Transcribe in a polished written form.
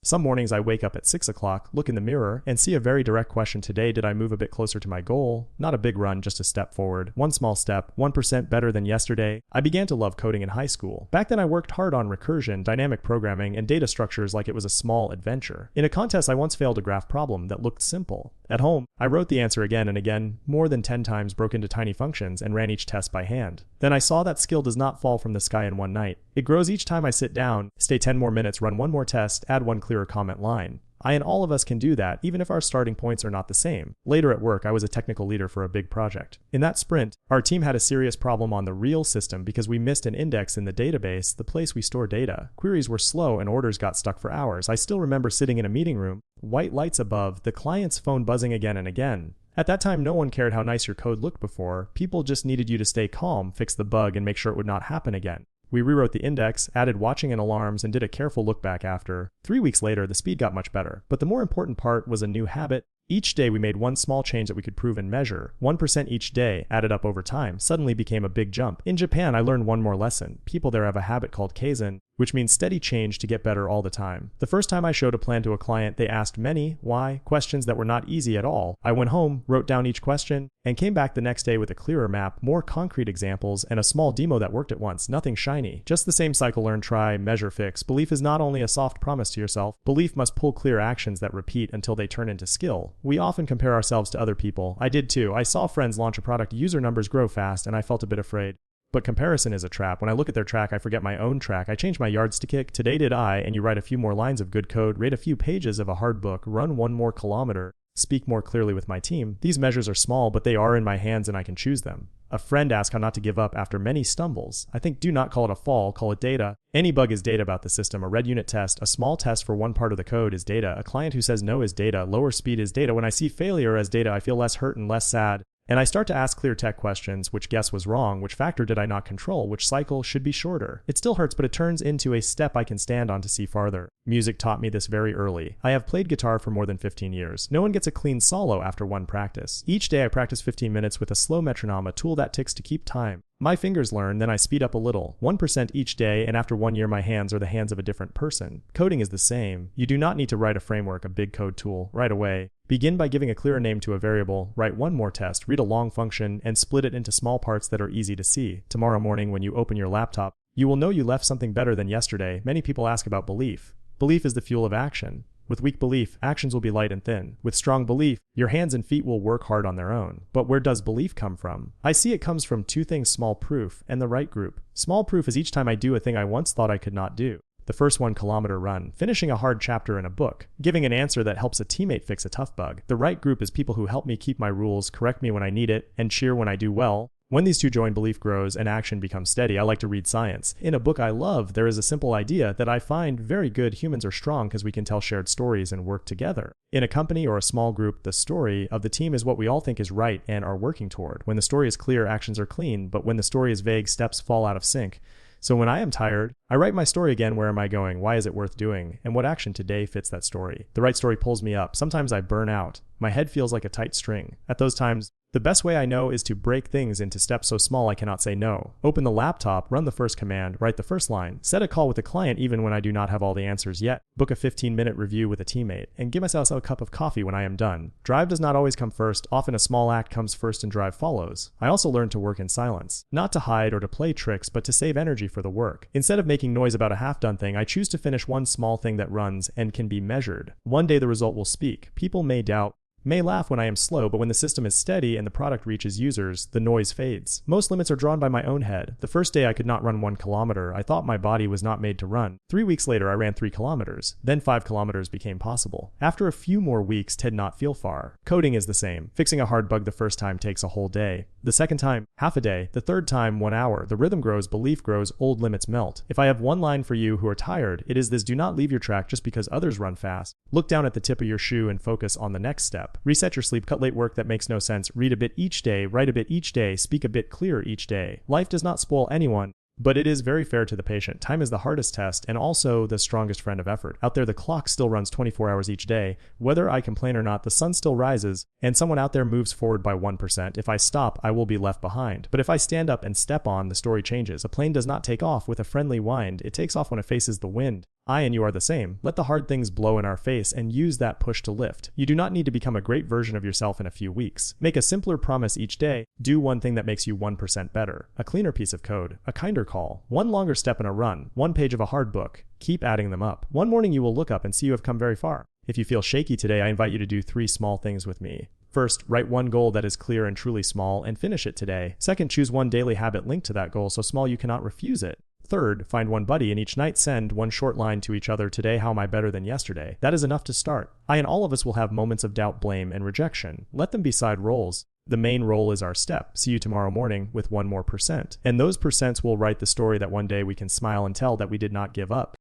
Some mornings I wake up at 6 o'clock, look in the mirror, and see a very direct question. Today, did I move a bit closer to my goal? Not a big run, just a step forward. One small step, 1% better than yesterday. I began to love coding in high school. Back then I worked hard on recursion, dynamic programming, and data structures like it was a small adventure. In a contest I once failed a graph problem that looked simple. At home, I wrote the answer again and again, more than 10 times, broke into tiny functions, and ran each test by hand. Then I saw that skill does not fall from the sky in one night. It grows each time I sit down, stay 10 more minutes, run one more test, add one clearer comment line. I and all of us can do that, even if our starting points are not the same. Later at work, I was a technical leader for a big project. In that sprint, our team had a serious problem on the real system because we missed an index in the database, the place we store data. Queries were slow and orders got stuck for hours. I still remember sitting in a meeting room, white lights above, the client's phone buzzing again and again. At that time, no one cared how nice your code looked before. People just needed you to stay calm, fix the bug, and make sure it would not happen again. We rewrote the index, added watching and alarms, and did a careful look back after. 3 weeks later, the speed got much better. But the more important part was a new habit. Each day we made one small change that we could prove and measure. 1% each day, added up over time, suddenly became a big jump. In Japan, I learned one more lesson. People there have a habit called kaizen, which means steady change to get better all the time. The first time I showed a plan to a client, they asked many, why, questions that were not easy at all. I went home, wrote down each question, and came back the next day with a clearer map, more concrete examples, and a small demo that worked at once. Nothing shiny. Just the same cycle: learn, try, measure, fix. Belief is not only a soft promise to yourself. Belief must pull clear actions that repeat until they turn into skill. We often compare ourselves to other people. I did too. I saw friends launch a product, user numbers grow fast, and I felt a bit afraid. But comparison is a trap. When I look at their track, I forget my own track. I change my yardstick. Today did I, and you write a few more lines of good code, read a few pages of a hard book, run one more kilometer, speak more clearly with my team. These measures are small, but they are in my hands and I can choose them. A friend asked how not to give up after many stumbles. I think do not call it a fall, call it data. Any bug is data about the system. A red unit test, a small test for one part of the code is data. A client who says no is data. Lower speed is data. When I see failure as data, I feel less hurt and less sad. And I start to ask clear tech questions. Which guess was wrong? Which factor did I not control? Which cycle should be shorter? It still hurts, but it turns into a step I can stand on to see farther. Music taught me this very early. I have played guitar for more than 15 years. No one gets a clean solo after one practice. Each day I practice 15 minutes with a slow metronome, a tool that ticks to keep time. My fingers learn, then I speed up a little. 1% each day, and after 1 year my hands are the hands of a different person. Coding is the same. You do not need to write a framework, a big code tool, right away. Begin by giving a clearer name to a variable, write one more test, read a long function, and split it into small parts that are easy to see. Tomorrow morning when you open your laptop, you will know you left something better than yesterday. Many people ask about belief. Belief is the fuel of action. With weak belief, actions will be light and thin. With strong belief, your hands and feet will work hard on their own. But where does belief come from? I see it comes from two things: small proof and the right group. Small proof is each time I do a thing I once thought I could not do. The first 1 kilometer run, finishing a hard chapter in a book, giving an answer that helps a teammate fix a tough bug. The right group is people who help me keep my rules, correct me when I need it, and cheer when I do well. When these two join, belief grows and action becomes steady. I like to read science. In a book I love, there is a simple idea that I find very good. Humans are strong because we can tell shared stories and work together. In a company or a small group, the story of the team is what we all think is right and are working toward. When the story is clear, actions are clean, but when the story is vague, steps fall out of sync. So when I am tired, I write my story again. Where am I going? Why is it worth doing? And what action today fits that story? The right story pulls me up. Sometimes I burn out. My head feels like a tight string. At those times, the best way I know is to break things into steps so small I cannot say no. Open the laptop, run the first command, write the first line, set a call with a client even when I do not have all the answers yet, book a 15-minute review with a teammate, and give myself a cup of coffee when I am done. Drive does not always come first. Often a small act comes first and drive follows. I also learned to work in silence, not to hide or to play tricks, but to save energy for the work. Instead of making noise about a half-done thing, I choose to finish one small thing that runs and can be measured. One day the result will speak. People may doubt, may laugh when I am slow, but when the system is steady and the product reaches users, the noise fades. Most limits are drawn by my own head. The first day I could not run 1 kilometer. I thought my body was not made to run. 3 weeks later I ran 3 kilometers. Then 5 kilometers became possible. After a few more weeks did not feel far. Coding is the same. Fixing a hard bug the first time takes a whole day. The second time, half a day. The third time, 1 hour. The rhythm grows, belief grows, old limits melt. If I have one line for you who are tired, it is this: do not leave your track just because others run fast. Look down at the tip of your shoe and focus on the next step. Reset your sleep, cut late work that makes no sense, read a bit each day, write a bit each day, speak a bit clearer each day. Life does not spoil anyone, but it is very fair to the patient. Time is the hardest test and also the strongest friend of effort. Out there, the clock still runs 24 hours each day. Whether I complain or not, the sun still rises, and someone out there moves forward by 1%. If I stop, I will be left behind. But if I stand up and step on, the story changes. A plane does not take off with a friendly wind. It takes off when it faces the wind. I and you are the same. Let the hard things blow in our face and use that push to lift. You do not need to become a great version of yourself in a few weeks. Make a simpler promise each day. Do one thing that makes you 1% better. A cleaner piece of code. A kinder call. One longer step in a run. One page of a hard book. Keep adding them up. One morning you will look up and see you have come very far. If you feel shaky today, I invite you to do 3 small things with me. First, write one goal that is clear and truly small and finish it today. Second, choose one daily habit linked to that goal so small you cannot refuse it. Third, find one buddy and each night send one short line to each other. Today, how am I better than yesterday? That is enough to start. I and all of us will have moments of doubt, blame, and rejection. Let them be side roles. The main role is our step. See you tomorrow morning with 1 more %. And those percents will write the story that one day we can smile and tell that we did not give up.